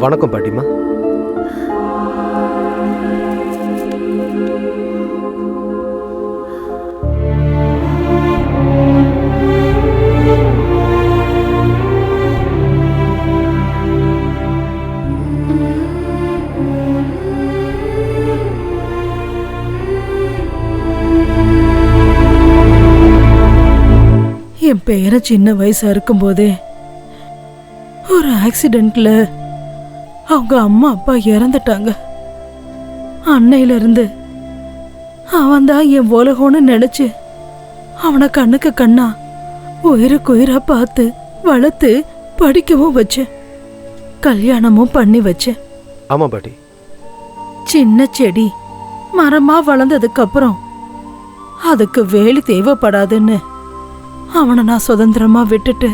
வணக்கம் பாட்டிமா. என் பேரை சின்ன வயசா இருக்கும்போதே ஒரு ஆக்சிடென்ட்ல அவங்க அம்மா அப்பா இறந்துட்டாங்க. அன்னையில இருந்து அவன் தான் என் உலகம்னு நினைச்சு அவனை கண்ணுக்கு கண்ணா உயிருக்கு உயிரா பார்த்து வளர்த்து படிக்கவும் வச்சேன், கல்யாணமும் பண்ணி வச்சேன். ஆமா பாட்டி. சின்ன செடி மரமா வளர்ந்ததுக்கு அப்புறம் அதுக்கு வேலி தேவைப்படாதுன்னு அவனை நான் சுதந்திரமா விட்டுட்டு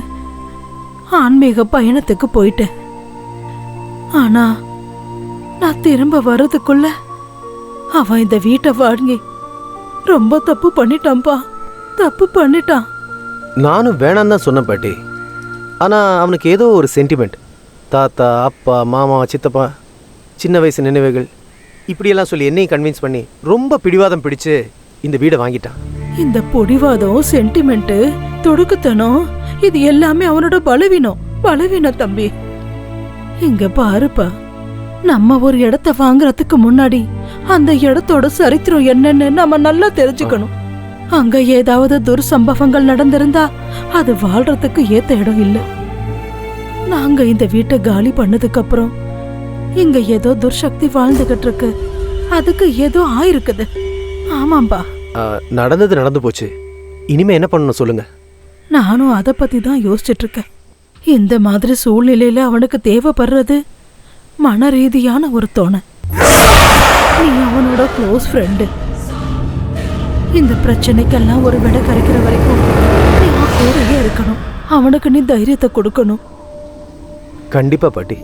ஆன்மீக பயணத்துக்கு போயிட்டேன். ஆனா நான் திரும்ப வர்றதுக்குள்ள அவன் இந்த வீட்டை வாங்கி ரொம்ப தப்பு பண்ணிட்டான்பா, தப்பு பண்ணிட்டான். நானும் வேணாம் தான் சொன்னேன் பாட்டி. ஆனா அவனுக்கு ஏதோ ஒரு சென்டிமெண்ட். தாத்தா, அப்பா, மாமா, சித்தப்பா, சின்ன வயசு நினைவுகள் இப்படியெல்லாம் சொல்லி என்னையும் கன்வின்ஸ் பண்ணி ரொம்ப பிடிவாதம் பிடிச்சு இந்த வீடை வாங்கிட்டான். இந்த பொடிவாதம், சென்டிமெண்ட், தொடுக்குத்தனம் இது எல்லாமே அவனோட பலவீனம் தம்பி. இங்க பாருப்பா, நம்ம ஒரு இடத்த வாங்குறதுக்கு முன்னாடி அந்த இடத்தோட சரித்திரம் என்னன்னு நம்ம நல்லா தெரிஞ்சுக்கணும். அங்க ஏதாவது துர்சம்பவங்கள் நடந்திருந்தா அது வாழ்றதுக்கு ஏத்த இடம் இல்ல. நாங்க இந்த வீட்டை காலி பண்ணதுக்கு அப்புறம் இங்க ஏதோ துர்சக்தி வாழ்ந்துகிட்டு இருக்கு, அதுக்கு ஏதோ ஆயிருக்குது. ஆமாம்பா. நடந்தது நடந்து போச்சு, இனிமே என்ன பண்ணணும் சொல்லுங்க. நானும் அதை பத்தி தான் யோசிச்சுட்டு இருக்கேன். இந்த மாதிரி சூழ்நிலையில அவனுக்கு தேவைப்படுறது மன ரீதியான ஒரு துணை. நீ அவனோட க்ளோஸ் ஃப்ரெண்டு. இந்த பிரச்சனைக்கெல்லாம் ஒரு விட கரைக்கிற வரைக்கும் நீ கூடயே இருக்கணும். அவனுக்கு நீ தைரியத்தை கொடுக்கணும். கண்டிப்பா பாட்டி.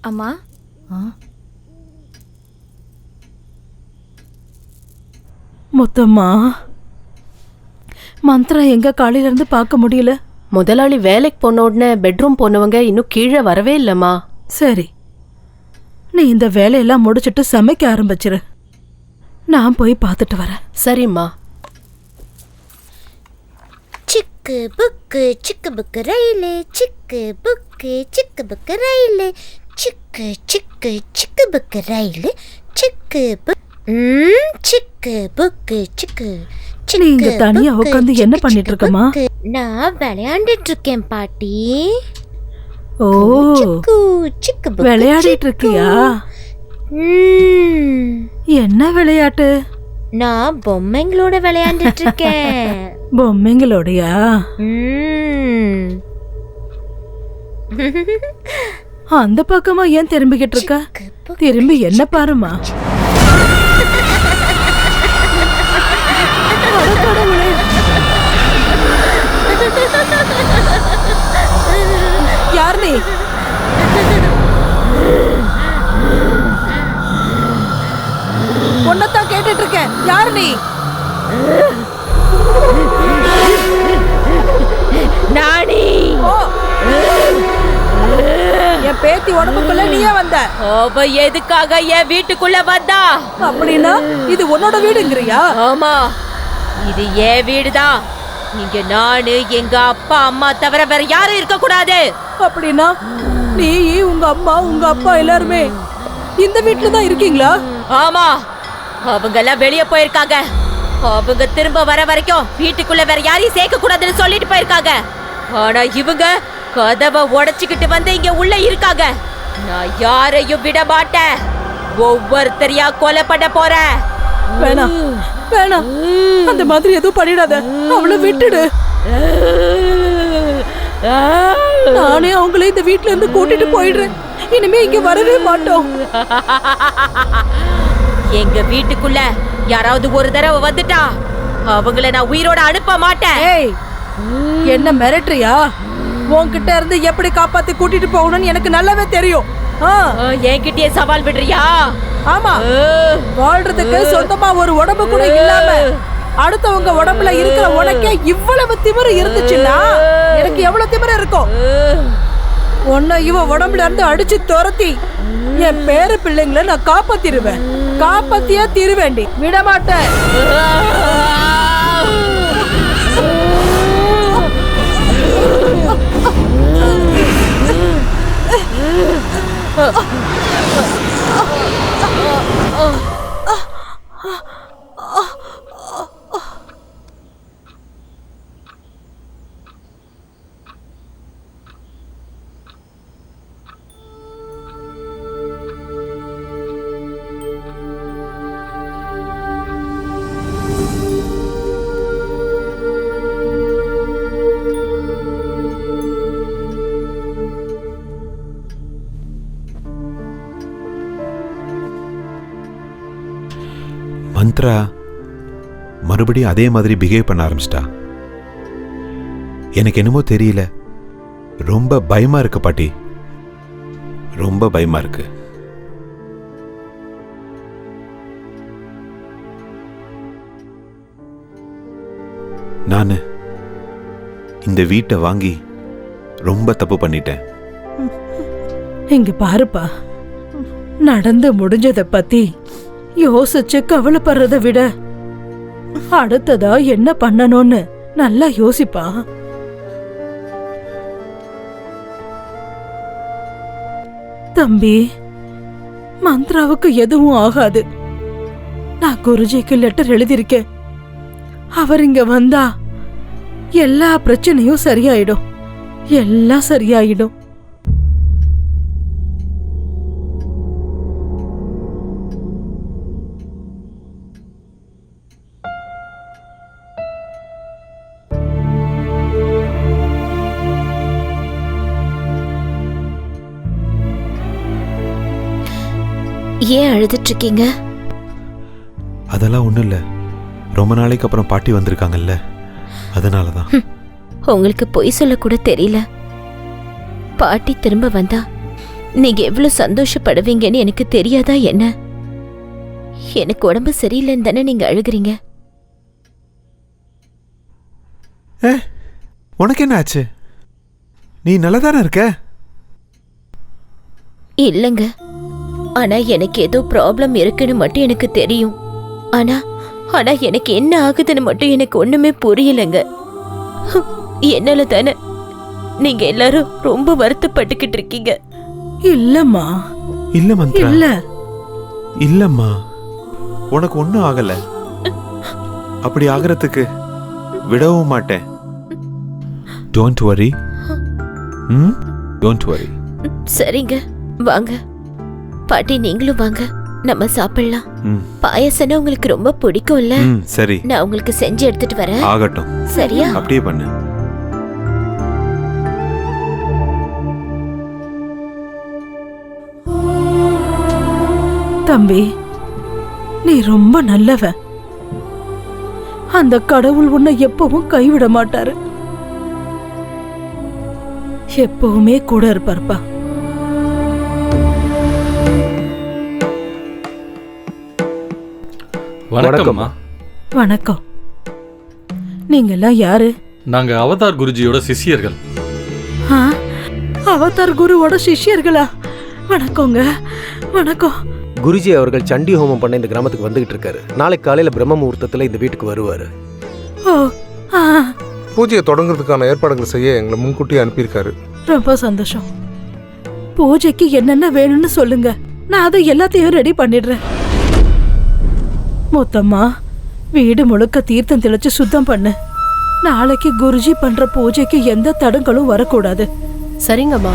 அம்மா, மொத்தமா மந்த்ரா எங்க காலையில இருந்து பார்க்க முடியல. முதலாளி வேலைக்கு போன உடனே பெட்ரூம் போனவங்க இன்னும் கீழே வரவே இல்லம்மா. சரி, நீ இந்த வேலையெல்லாம் முடிச்சிட்டு சமைக்க ஆரம்பிச்சிரு. நான் போய் பார்த்துட்டு வரேன். சரிம்மா. சிக்கு புக்கு ரயிலு, சிக்கு புக்கு ரயிலு, சிக்கு சிக்கு சிக்கு புக்கு ரயிலு, சிக்கு புக்கு சிக்கு. நீ இங்க தனியா உட்காந்து என்ன பண்ணிட்டு இருக்கமா? நான் விளையாண்டுட்டு இருக்கேன் பாட்டி. ஓ, விளையாடிட்டு இருக்கியா? என்ன விளையாட்டு? நான் பொம்மைங்களோட விளையாண்டுட்டு இருக்கேன். பொம்மைங்களோடயா? அந்த பக்கமா ஏன் திரும்பிக்கிட்டு இருக்க? திரும்பி என்ன பாருமா. யார் நீ? ஒன்னதான் கேட்டுட்டு இருக்கேன். யார் நீ? நானி. என் பேத்தி உடம்புக்குள்ள நீயே வந்த? அவ எதுக்காக என் வீட்டுக்குள்ள வந்தா? அப்படின்னா இது உன்னோட வீடுங்கறியா? ஆமா, இது என் வீடுதான். இங்க நானு, எங்க அப்பா அம்மா தவிர வேற யாரும் இருக்க கூடாது. அப்படின்னா நீ, உங்க அம்மா, உங்க அப்பா எல்லாருமே இந்த வீட்டுல தான் இருக்கீங்களா? ஆமா, அவங்க எல்லாம் வெளியே போயிருக்காங்க. அவங்க திரும்ப வர வரைக்கும் வீட்டுக்குள்ள வேற யாரையும் சேர்க்க கூடாதுன்னு சொல்லிட்டு போயிருக்காங்க. ஆனா இவங்க கதவை உடைச்சுக்கிட்டு வந்து இங்க உள்ள இருக்காங்க. நான் யாரையும் விட மாட்டேன். ஒவ்வொருத்தரையா கொலை பண்ண போறேன். வேணாம் வேணாம், அந்த மாதிரி எதுவும் பண்ணிடாத. அவளை விட்டுடு. நானே அவங்களே இந்த வீட்டுல இருந்து கூட்டிட்டு போயிடுறேன். இனிமே இங்க வரவே மாட்டோம். எங்க வீட்டுக்குள்ள யாராவது ஒரு தடவை வந்துட்டா அவங்கள நான் உயிரோட அனுப்ப மாட்டேன். ஏய், என்ன மிரட்டுறியா? உன்கிட்ட இருந்து எப்படி காப்பாத்தி கூட்டிட்டு போகணும்னு எனக்கு நல்லாவே தெரியும். என்கிட்டயே சவால் விடுறியா? ஆமா, வாழ்றதுக்கு சொந்தமா ஒரு உடம்பு கூட இல்லாம அடுத்தவங்க உடம்புல இருக்கிற உனக்கே இவ்வளவு திமிரு இருந்துச்சுன்னா எனக்கு எவ்வளவு திமிரு இருக்கும்? உன்னை இவ உடம்புல இருந்து அடிச்சு துரத்தி என் பேரு பிள்ளைங்களை நான் காப்பாத்திருவேன். காப்பாத்தியா தீருவேண்டி, விட மாட்டேன். மந்த்ரா மறுபடியும் அதே மாதிரி பிஹேவ் பண்ண ஆரம்பிச்சிட்டா. எனக்கு என்னமோ தெரியல, ரொம்ப பயமா இருக்கு பாட்டி, ரொம்ப பயமா இருக்கு. நான் இந்த வீட்டை வாங்கி ரொம்ப தப்பு பண்ணிட்டேன். இங்க பாருப்பா, நடந்து முடிஞ்சதை பத்தி யோசிச்சு கவலைப்படுறத விட அடுத்ததா என்ன பண்ணணும்னு நல்லா யோசிப்பா. தம்பி, மந்த்ராவுக்கு எதுவும் ஆகாது. நான் குருஜிக்கு லெட்டர் எழுதியிருக்கேன். அவர் இங்க வந்தா எல்லா பிரச்சனையும் சரியாயிடும், எல்லாம் சரியாயிடும். ஏன் அழுதுட்டு இருக்கீங்க? அதெல்லாம் ஒண்ணும் இல்ல, ரொம்ப நாளைக்கு அப்புறம் பாட்டி வந்திருக்காங்கல்ல, அதனாலதான். உங்களுக்கு பொய் சொல்ல கூட தெரியல. பாட்டி திரும்ப வந்தா நீங்க எவ்வளவு சந்தோஷப்படுவீங்கன்னு எனக்கு தெரியாதா என்ன? எனக்கு உடம்பு சரியில்லைன்னு தானே நீங்க அழுகுறீங்க. உனக்கு என்ன ஆச்சு? நீ நல்லதானே இருக்க? இல்லங்க, ஆனா எனக்கு ஏதோ ப்ராப்ளம் இருக்குன்னு மட்டும் எனக்கு தெரியும். ஆனா ஆனா எனக்கு என்ன ஆகுதுன்னு மட்டும் எனக்கு ஒண்ணுமே புரியலங்க. என்னால தானே நீங்க எல்லாரும் ரொம்ப வருத்தப்பட்டுக்கிட்டு இருக்கீங்க. இல்லம்மா, இல்ல மந்த்ரா, இல்ல இல்லம்மா, உனக்கு ஒண்ணும் ஆகல. அப்படி ஆகிறதுக்கு விடவும் மாட்டேன். Don't worry. Don't worry. சரிங்க, வாங்க பாட்டி, நீங்களும் வாங்க, நம்ம சாப்பிடலாம். பாயசம்னா உங்களுக்கு ரொம்ப பிடிக்கும்ல? சரி, நான் உங்களுக்கு செஞ்சு எடுத்துட்டு வரேன். ஆகட்டும். சரியா? அப்படியே பண்ணு. தம்பி, நீ ரொம்ப நல்லவன். அந்த கடவுள் உன்னை எப்பவும் கைவிட மாட்டாரு, எப்பவுமே கூட இருப்பார்ப்பா. வணக்கம்மா. வணக்கம். நீங்கெல்லாம் யாரு? நாங்க அவதார் குருஜியோட சிஷ்யர்கள். அவதார் குருவோட சிஷ்யர்களா? வணக்கங்க. வணக்கம். குருஜி அவர்கள் சண்டி ஹோமம் பண்ண இந்த கிராமத்துக்கு வந்துகிட்டு இருக்காரு. நாளைக்கு காலையில பிரம்ம முகூர்த்தத்துல இந்த வீட்டுக்கு வருவாரு. ஓ, பூஜையை தொடங்குறதுக்கான ஏற்பாடுகள் செய்ய எங்களை முன்கூட்டியே அனுப்பியிருக்காரு. ரொம்ப சந்தோஷம். பூஜைக்கு என்னென்ன வேணும்னு சொல்லுங்க, நான் அதை எல்லாத்தையும் ரெடி பண்ணிடுறேன். மொத்தமா வீடு முழுக்க தீர்த்தம் தெளிச்சு சுத்தம் பண்ணு. நாளைக்கு குருஜி பண்ற பூஜைக்கு எந்த தடங்களும் வரக்கூடாது. சரிங்கம்மா.